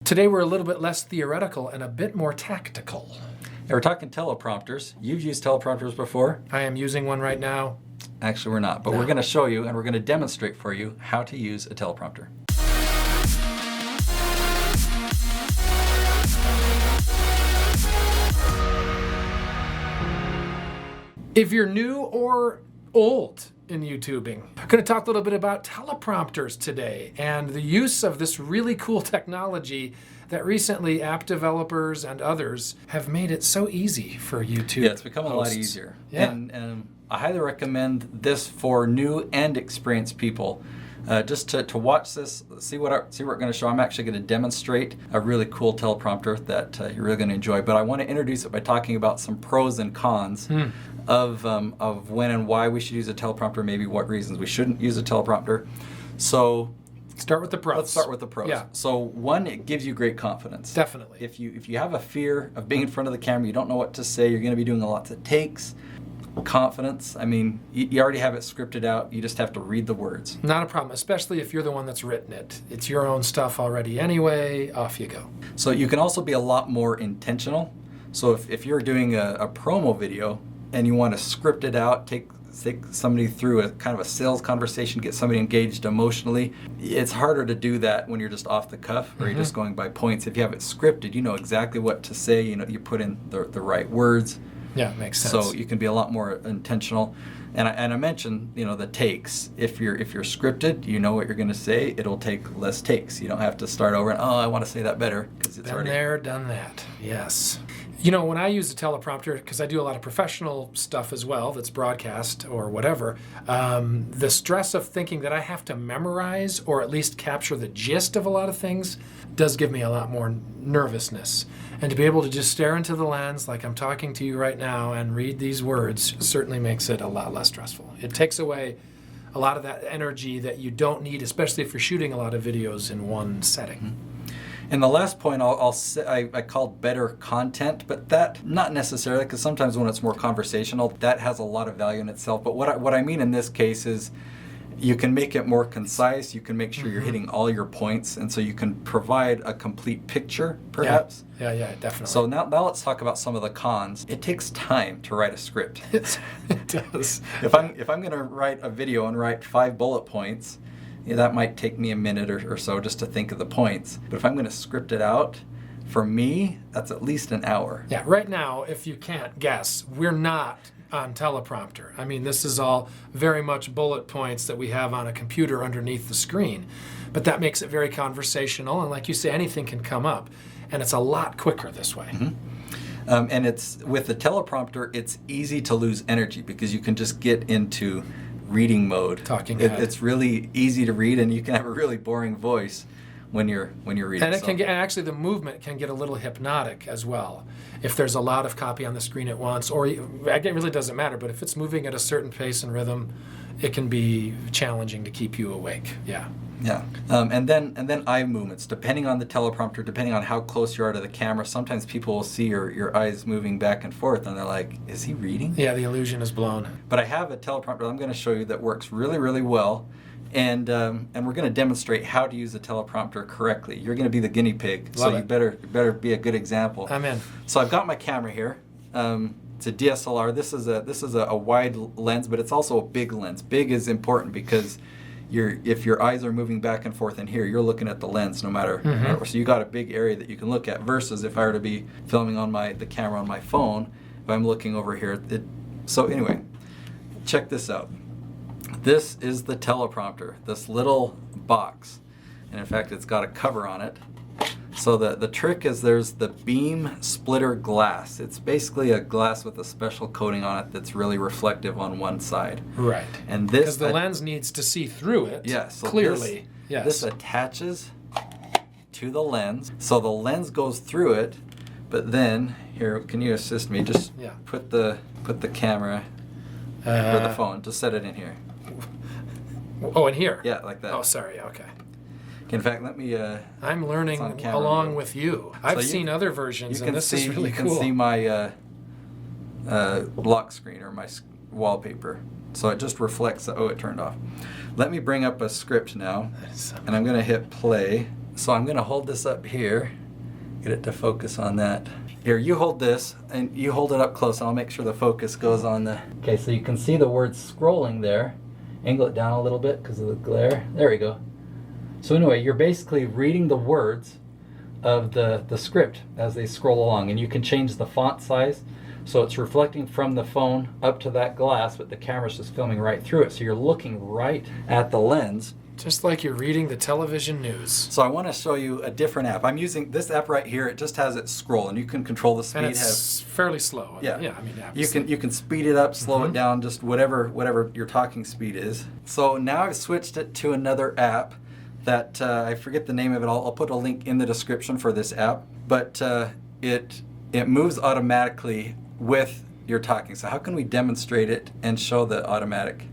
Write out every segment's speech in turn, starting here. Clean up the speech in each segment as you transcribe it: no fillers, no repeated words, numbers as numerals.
Today we're a little bit less theoretical and a bit more tactical. Yeah, we're talking teleprompters. You've used teleprompters before. I am using one right now. Actually, we're not, but we're going to show you and we're going to demonstrate for you how to use a teleprompter. If you're new or old in YouTubing, I'm going to talk a little bit about teleprompters today and the use of this really cool technology that recently app developers and others have made it so easy for YouTube. Yeah, it's become a lot hosts. easier. Yeah. And I highly recommend this for new and experienced people. Just to watch this, see what we're going to show. I'm actually going to demonstrate a really cool teleprompter that you're really going to enjoy. But I want to introduce it by talking about some pros and cons of when and why we should use a teleprompter, maybe what reasons we shouldn't use a teleprompter. So start with the pros. Let's start with the pros. Yeah. So one, it gives you great confidence. Definitely. If you have a fear of being in front of the camera, you don't know what to say, you're going to be doing lots of takes. Confidence, I mean, you already have it scripted out. You just have to read the words. Not a problem, especially if you're the one that's written it. It's your own stuff already anyway. Off you go. So you can also be a lot more intentional. So if you're doing a promo video and you want to script it out, take somebody through a kind of a sales conversation, get somebody engaged emotionally, it's harder to do that when you're just off the cuff or you're just going by points. If you have it scripted, you know exactly what to say. You know, you put in the right words. Yeah, makes sense. So you can be a lot more intentional. And I mentioned, you know, the takes. If you're scripted, you know what you're going to say. It'll take less takes. You don't have to start over and I want to say that better because it's Been there, done that. Yes. You know, when I use a teleprompter, because I do a lot of professional stuff as well that's broadcast or whatever, the stress of thinking that I have to memorize or at least capture the gist of a lot of things does give me a lot more nervousness. And to be able to just stare into the lens like I'm talking to you right now and read these words certainly makes it a lot less stressful. It takes away a lot of that energy that you don't need, especially if you're shooting a lot of videos in one setting. And the last point I called better content, but that not necessarily, because sometimes when it's more conversational, that has a lot of value in itself. But what I mean in this case is you can make it more concise. You can make sure you're hitting all your points, and so you can provide a complete picture, perhaps. Yeah, definitely. So now let's talk about some of the cons. It takes time to write a script. It does. If I'm going to write a video and write 5 bullet points, yeah, that might take me a minute or so just to think of the points. But if I'm going to script it out, for me, that's at least an hour. Yeah, right now, if you can't guess, we're not on teleprompter. I mean, this is all very much bullet points that we have on a computer underneath the screen. But that makes it very conversational, and like you say, anything can come up. And it's a lot quicker this way. And it's with the teleprompter, it's easy to lose energy because you can just get into reading mode. Talking head. It's really easy to read, and you can have a really boring voice when you're reading. And it can get, and actually the movement can get a little hypnotic as well. If there's a lot of copy on the screen at once, or it really doesn't matter, but if it's moving at a certain pace and rhythm, it can be challenging to keep you awake. Yeah. And then eye movements, depending on the teleprompter, depending on how close you are to the camera. Sometimes people will see your eyes moving back and forth, and they're like, "Is he reading?" Yeah, the illusion is blown. But I have a teleprompter I'm going to show you that works really, really well, and we're going to demonstrate how to use the teleprompter correctly. You're going to be the guinea pig, so you better be a good example. I'm in. So I've got my camera here. It's a DSLR. This is a wide lens, but it's also a big lens. Big is important because if your eyes are moving back and forth in here, you're looking at the lens no matter. So you got a big area that you can look at. Versus if I were to be filming on the camera on my phone, if I'm looking over here. So anyway, check this out. This is the teleprompter. This little box, and in fact, it's got a cover on it. So the trick is there's the beam splitter glass. It's basically a glass with a special coating on it that's really reflective on one side. Right. And this, because the lens needs to see through it. Yes. So clearly. Yes. This attaches to the lens, so the lens goes through it. But then here, can you assist me? Just put the camera or the phone. Just set it in here. Oh, in here. Yeah, like that. Oh, sorry. Okay. In fact, let me. I'm learning along with you. I've seen other versions, and this is really cool. You can see my lock screen or my wallpaper. So it just reflects. Oh, it turned off. Let me bring up a script now, and I'm going to hit play. So I'm going to hold this up here, get it to focus on that. Here, you hold this, and you hold it up close, and I'll make sure the focus goes on the... Okay, so you can see the words scrolling there. Angle it down a little bit because of the glare. There we go. So anyway, you're basically reading the words of the script as they scroll along, and you can change the font size so it's reflecting from the phone up to that glass, but the camera's just filming right through it, so you're looking right at the lens. Just like you're reading the television news. So I want to show you a different app. I'm using this app right here. It just has it scroll, and you can control the speed. And it's fairly slow. Yeah, I mean, you can speed it up, slow it down, just whatever your talking speed is. So now I've switched it to another app that I forget the name of it. I'll put a link in the description for this app, but it moves automatically with your talking. So how can we demonstrate it and show the automatic?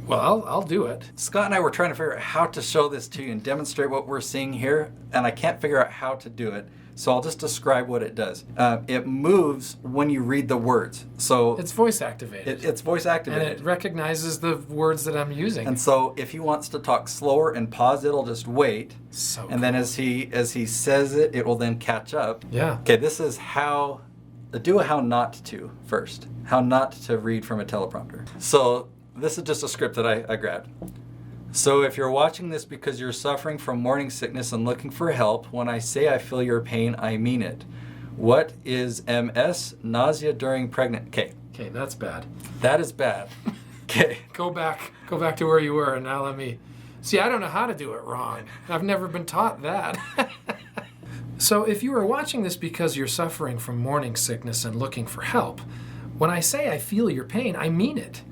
Well, I'll do it. Scott and I were trying to figure out how to show this to you and demonstrate what we're seeing here, and I can't figure out how to do it. So I'll just describe what it does. It moves when you read the words. So it's voice activated. It's voice activated. And it recognizes the words that I'm using. And so if he wants to talk slower and pause, it'll just wait. So and then as he says it, it will then catch up. Yeah. Okay, this is how not to first. How not to read from a teleprompter. So this is just a script that I grabbed. So if you're watching this because you're suffering from morning sickness and looking for help, when I say I feel your pain, I mean it. What is MS? Nausea during pregnancy. Okay, that's bad. That is bad. Okay. Go back to where you were, and now let me... See, I don't know how to do it wrong. I've never been taught that. So if you are watching this because you're suffering from morning sickness and looking for help, when I say I feel your pain, I mean it.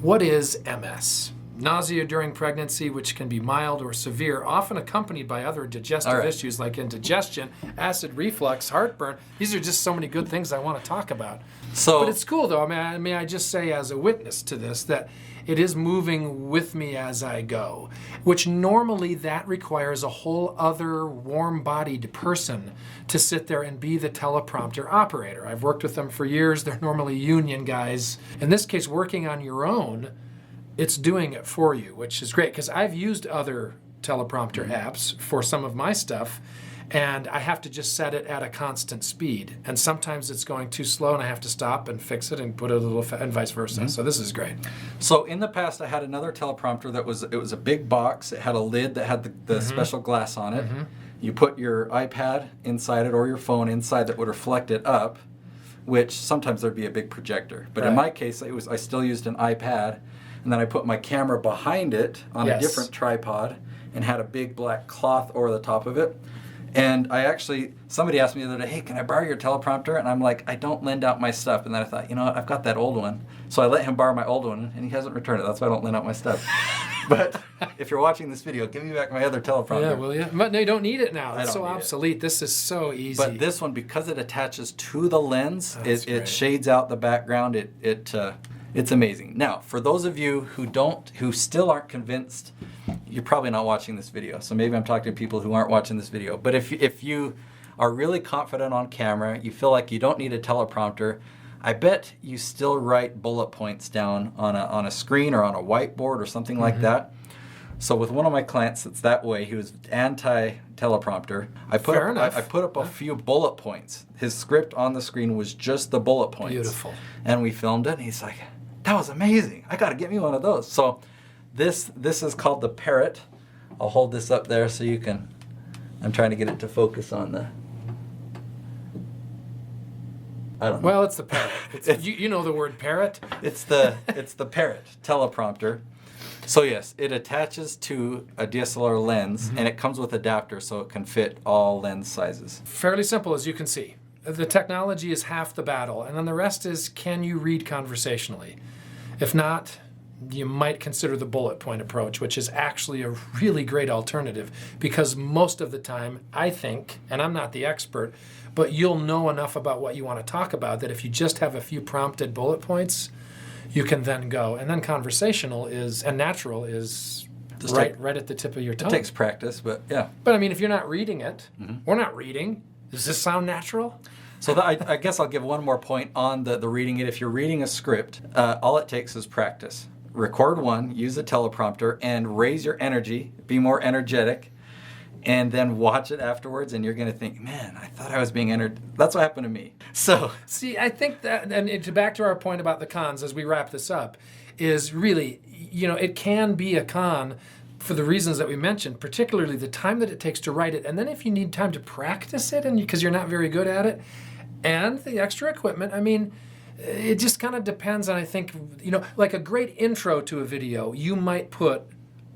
What is MS? Nausea during pregnancy, which can be mild or severe, often accompanied by other digestive issues like indigestion, acid reflux, heartburn. These are just so many good things I want to talk about. But it's cool, though. May I just say as a witness to this that it is moving with me as I go, which normally that requires a whole other warm-bodied person to sit there and be the teleprompter operator. I've worked with them for years. They're normally union guys. In this case, working on your own, it's doing it for you, which is great, because I've used other teleprompter apps for some of my stuff, and I have to just set it at a constant speed. And sometimes it's going too slow, and I have to stop and fix it and put it a little, and vice versa. So this is great. So in the past, I had another teleprompter that was a big box. It had a lid that had the special glass on it. You put your iPad inside it or your phone inside that would reflect it up, which sometimes there'd be a big projector. But in my case, I still used an iPad. And then I put my camera behind it on a different tripod and had a big black cloth over the top of it. And somebody asked me the other day, hey, can I borrow your teleprompter? And I'm like, I don't lend out my stuff. And then I thought, you know what, I've got that old one. So I let him borrow my old one, and he hasn't returned it. That's why I don't lend out my stuff. But if you're watching this video, give me back my other teleprompter. Yeah, well, yeah. But no, you don't need it now. It's so obsolete. This is so easy. But this one, because it attaches to the lens, it shades out the background. It's amazing. Now, for those of you who still aren't convinced, you're probably not watching this video. So maybe I'm talking to people who aren't watching this video. But if you are really confident on camera, you feel like you don't need a teleprompter, I bet you still write bullet points down on a screen or on a whiteboard or something like that. So with one of my clients that's that way, he was anti-teleprompter. I put up a few bullet points. His script on the screen was just the bullet points. Beautiful. And we filmed it, and he's like, that was amazing. I got to get me one of those. So this is called the Parrot. I'll hold this up there so you can, I'm trying to get it to focus on the, I don't know. Well, it's the Parrot. You know the word Parrot? It's the Parrot teleprompter. So yes, it attaches to a DSLR lens, and it comes with adapters so it can fit all lens sizes. Fairly simple, as you can see. The technology is half the battle, and then the rest is, can you read conversationally? If not, you might consider the bullet point approach, which is actually a really great alternative, because most of the time, I think, and I'm not the expert, but you'll know enough about what you want to talk about that if you just have a few prompted bullet points, you can then go. And then conversational and natural is right at the tip of your tongue. It takes practice, but yeah. But I mean, if you're not reading it, we're not reading. Does this sound natural? So I guess I'll give one more point on the reading it. If you're reading a script, all it takes is practice. Record one, use a teleprompter, and raise your energy, be more energetic, and then watch it afterwards, and you're going to think, man, I thought I was being entered. That's what happened to me. So see, I think that, and back to our point about the cons as we wrap this up, is really, it can be a con for the reasons that we mentioned, particularly the time that it takes to write it, and then if you need time to practice it, and because you're not very good at it, and the extra equipment. I mean, it just kind of depends on, I think, like a great intro to a video you might put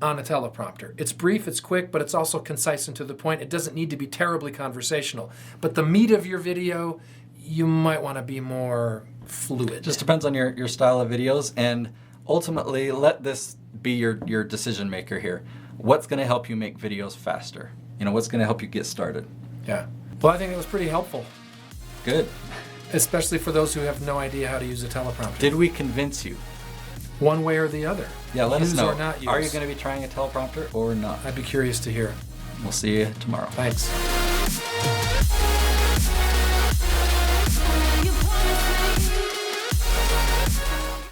on a teleprompter. It's brief, it's quick, but it's also concise and to the point. It doesn't need to be terribly conversational. But the meat of your video, you might want to be more fluid. Just depends on your style of videos, and ultimately let this be your decision maker here. What's going to help you make videos faster? What's going to help you get started? Yeah. Well, I think it was pretty helpful. Good. Especially for those who have no idea how to use a teleprompter. Did we convince you? One way or the other. Yeah, let us know. Use or not use. Are you going to be trying a teleprompter or not? I'd be curious to hear. We'll see you tomorrow. Thanks.